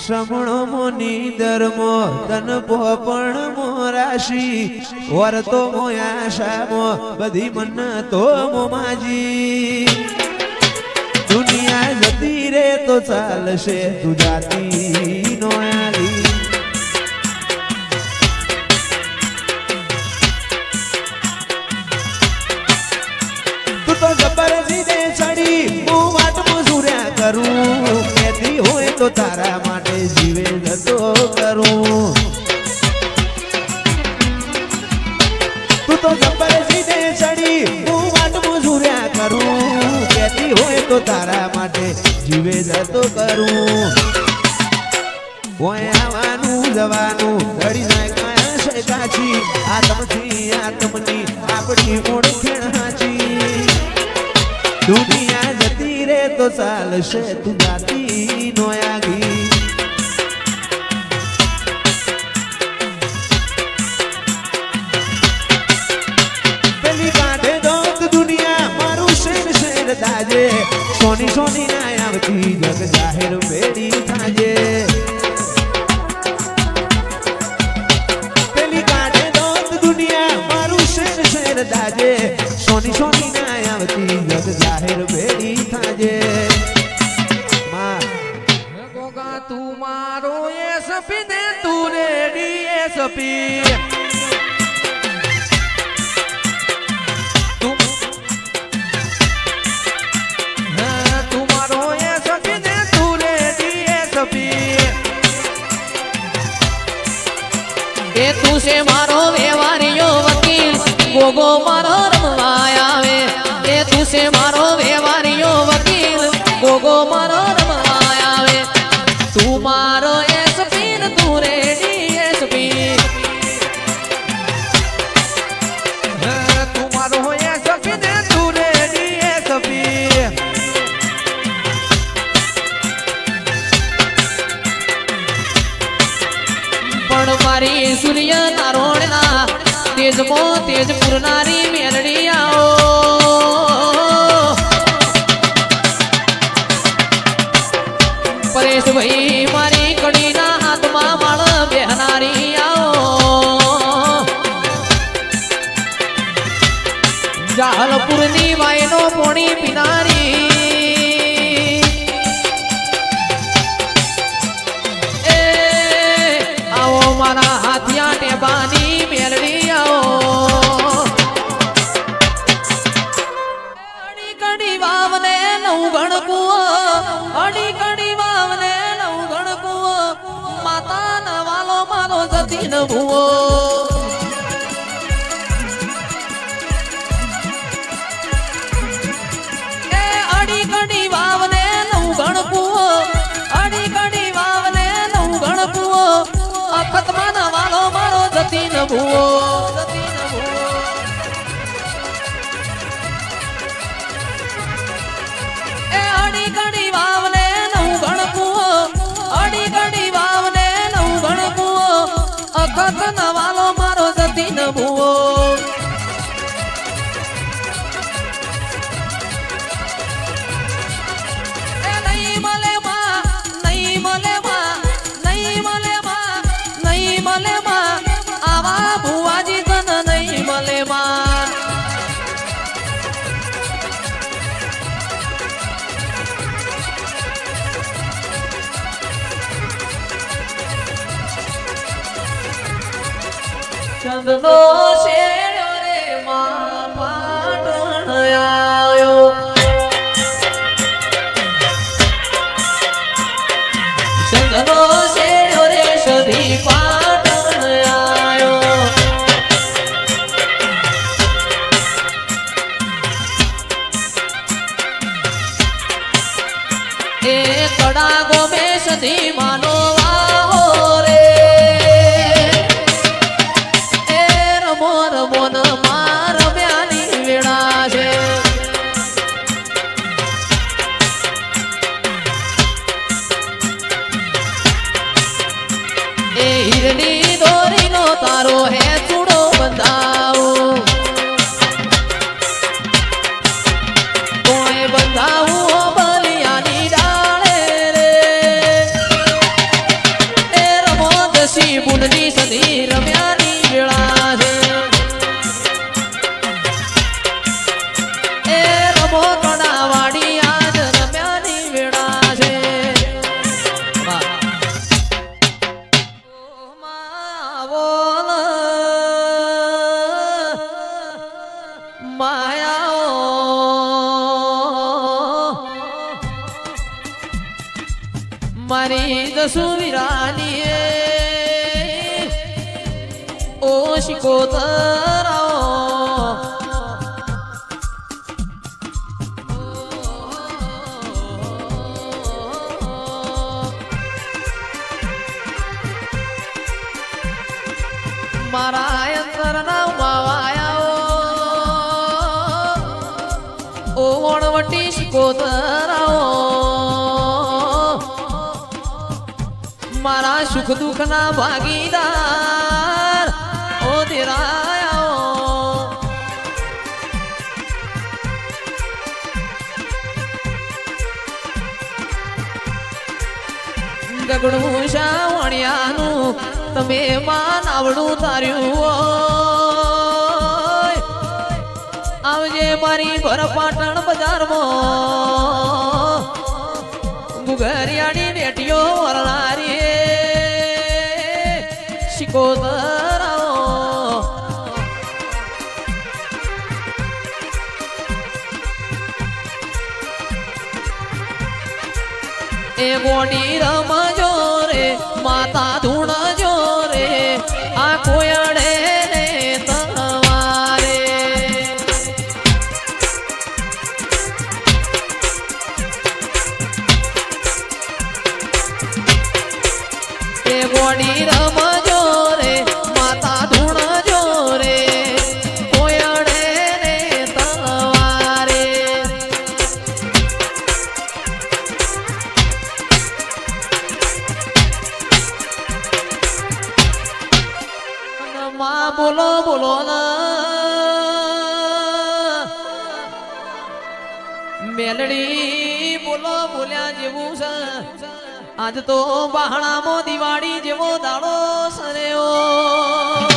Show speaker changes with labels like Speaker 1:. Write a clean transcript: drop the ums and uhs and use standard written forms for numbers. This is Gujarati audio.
Speaker 1: શ્રમણો મોની ધર્મો તન પોપણ મોરાશી વરતો મોયાશામો બધી મન તો મોમાજી દુનિયા જતી રે તો ચાલશે તું જાતી નો આલી તું તો જબરજી દે ચડી હું વાટ મજૂર્યા કરું કેતી હોય તો તારા માટે જીવે જતો કરું તું તો જબરજી દે ચડી હું વાટ મજૂર્યા કરું કેતી હોય તો તારા માટે જીવે જતો કરું ઓય આવવાનું જવાનું ધડી નાય કાયા છે કાચી આત્મથી આત્મની આપણી ઓળખેણ હાચી દુનિયા જતી રે તો ચાલશે તું જાતી નો આગી પેલી કાઢે દોત દુનિયા મારું શેર શેર દાજે સોની સોની ના આવતી જગ જાહેર બેડી થાજે પેલી કાઢે દોત દુનિયા મારું શેર શેર દાજે સોની સોની ના આવતી જગ જાહેર બેડી થાજે
Speaker 2: ગોગા તું મારો એસપી ને તું રેડી એસપી
Speaker 3: તું છે મારો વ્યવહારિયો વકીલ ગોગો મારો રમવા આવે એ તું છે મારો વ્યવહારિયો વકીલ ગોગો મારો રમવા આવે તું મારો એસપી ને તું રેડી એસપી
Speaker 2: તું મારો એસપી ને તું રેડી એસપી
Speaker 3: પણ મારી સૂર્ય નારોણના તેજમો તેજ પૂરનારી મેલડી આવો પરેશભાઈ મારી કડીના હાથમાં માળ બેહનારી આવો જાહલપુરની વાયનો પોણી પીનારી મારા હાથિયા ટેબાની મેલડી આવો અડી કડી વાવને નવ ગણકુઓ અડી કડી વાવને નવ ગણકુઓ માતા ન વાલો મારો જતી ન ભૂવો એ અડી કડી વાવને નવ ગણકુઓ અડી કડી વાવને નવ ગણકુઓ અખતમાં વાલો મારો જતી ન ભૂવો એ અડી ગડી વાવને નવ ગણકુઓ અડી ગડી વાવને નવ ગણકુઓ અખત ન વાલો મારો જતી ન ભૂવો એ નહીં મળે માં નહીં મળે માં નહીં મળે માં નહીં મળે માં આવા ભુવાજી તન નહીં મળે માં ચંદનો શેર્યો રે માં પાટણ આવ્યો ચંદનો શેર્યો રે સધી પાટણ આવ્યો એ કડા ગોમે સધી માનો વાહો રે એ રમો રમો ન માર બ્યાની વેળા છે એ હિરડી દોરીનો તારો હે ચૂડો બંધાવો કોઈ બંધાવું બલિયાની ડાળે રે પછી બુનની સદી રમ્યાની વેળા છે એ રમો કડાવાડી આજ રમ્યાની વેળા છે વાહ. ઓ મા બોલ મારી દસુવીરાની ઓ શિકોતરાઓ મારા અંતરના માવાયાઓ ઓ વણવટી શિકોતરાઓ મારા સુખ દુઃખ ના ભાગીદાર ઓ દેરાયાઓ ગગડું શાવણિયાનું તમે માન આવડું તાર્યું હોય આવજે મારી ભરપાટણ બજારમાં ગુગરિયાની બેટીઓ વરણારી શિકોતરાઓ એ ગોડી રમજો રે માતા ધૂણજો રે આ કોયડે ને તમારે એ ગોડી રમજો રે માતા ધૂણજો રે કોયડે ને તમારે માં બોલો બોલો ના મેલડી બોલો બોલ્યા જેવું છે આજ તો બહાણામાં દિવાળી જેવો દાડો સરેઓ